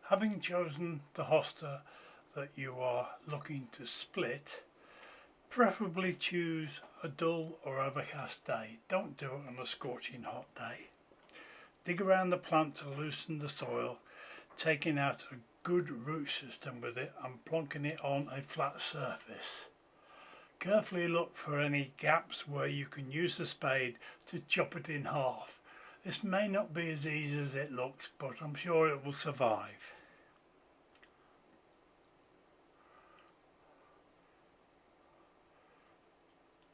Having chosen the hosta that you are looking to split, preferably choose a dull or overcast day. Don't do it on a scorching hot day. Dig around the plant to loosen the soil, taking out a good root system with it and plonking it on a flat surface. Carefully look for any gaps where you can use the spade to chop it in half. This may not be as easy as it looks, but I'm sure it will survive.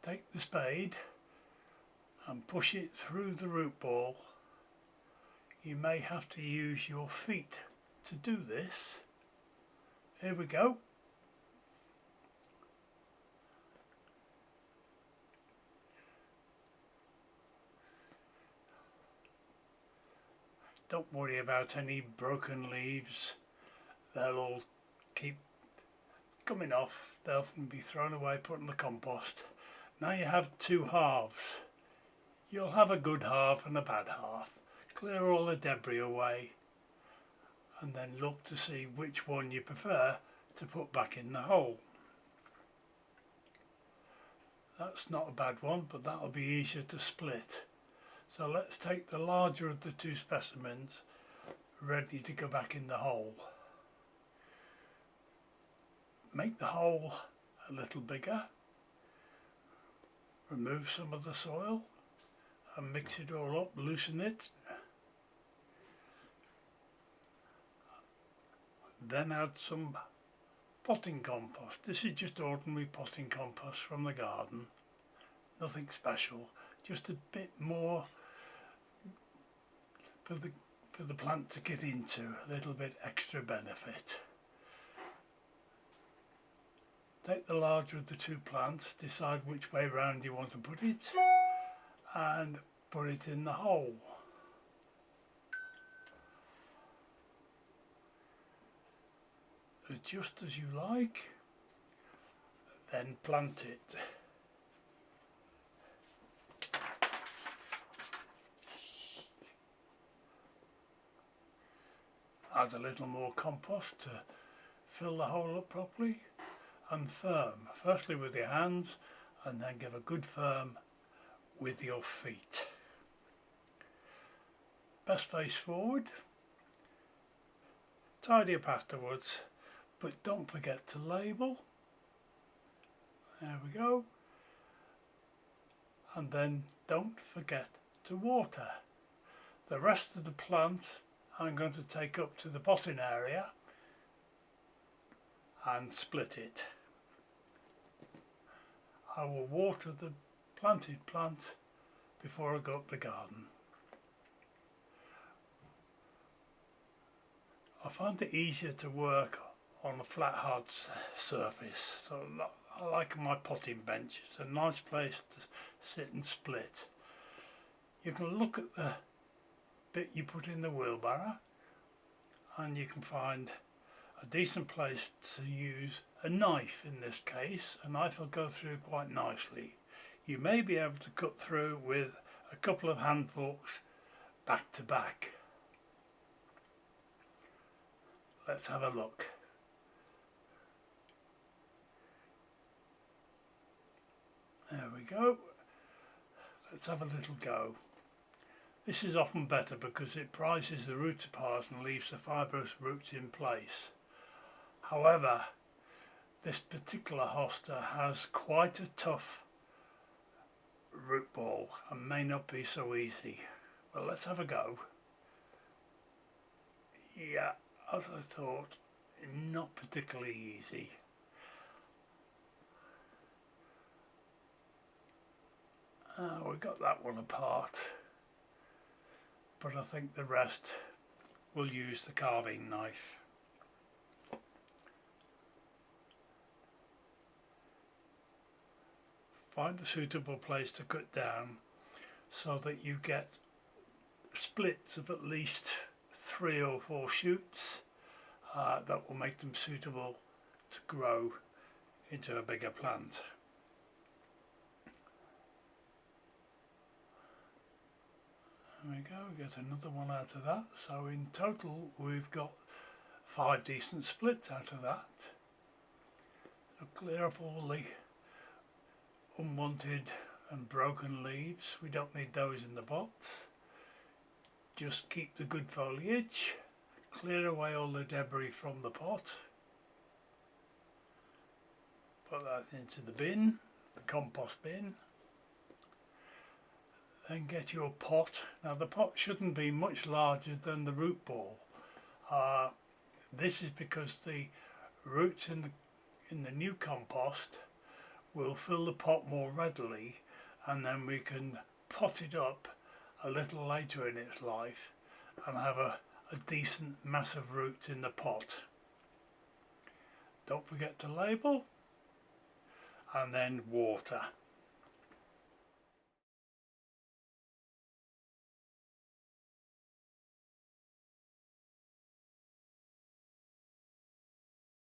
Take the spade and push it through the root ball. You may have to use your feet to do this. Here we go. Don't worry about any broken leaves. They'll all keep coming off. They'll be thrown away, put in the compost. Now you have two halves. You'll have a good half and a bad half. Clear all the debris away and then look to see which one you prefer to put back in the hole. That's not a bad one, but that'll be easier to split. So let's take the larger of the two specimens ready to go back in the hole. Make the hole a little bigger, remove some of the soil and mix it all up, loosen it. Then add some potting compost. This is just ordinary potting compost from the garden, nothing special, just a bit more for the plant to get into, a little bit extra benefit. Take the larger of the two plants, decide which way round you want to put it and put it in the hole. Just as you like, then plant it. Add a little more compost to fill the hole up properly and firm, firstly with your hands and then give a good firm with your feet. Best face forward, tidy up afterwards, but don't forget to label. There we go. And then don't forget to water. The rest of the plant I'm going to take up to the potting area and split it. I will water the planted plant before I go up the garden. I find it easier to work on a flat hard surface, so I like my potting bench. It's a nice place to sit and split. You can look at the bit you put in the wheelbarrow and you can find a decent place to use a knife. In this case, a knife will go through quite nicely. You may be able to cut through with a couple of hand forks back to back. Let's have a look. There we go. Let's have a little go. This is often better because it prizes the roots apart and leaves the fibrous roots in place. However, this particular hosta has quite a tough root ball and may not be so easy. Well, let's have a go. Yeah, as I thought, not particularly easy. We got that one apart, but I think the rest will use the carving knife. Find a suitable place to cut down so that you get splits of at least 3 or 4 shoots that will make them suitable to grow into a bigger plant. There we go, get another one out of that. So in total we've got 5 decent splits out of that. So clear up all the unwanted and broken leaves. We don't need those in the pots. Just keep the good foliage. Clear away all the debris from the pot. Put that into the bin, the compost bin. Then get your pot. Now the pot shouldn't be much larger than the root ball. This is because the roots in the new compost will fill the pot more readily, and then we can pot it up a little later in its life and have a decent mass of roots in the pot. Don't forget to label, and then water.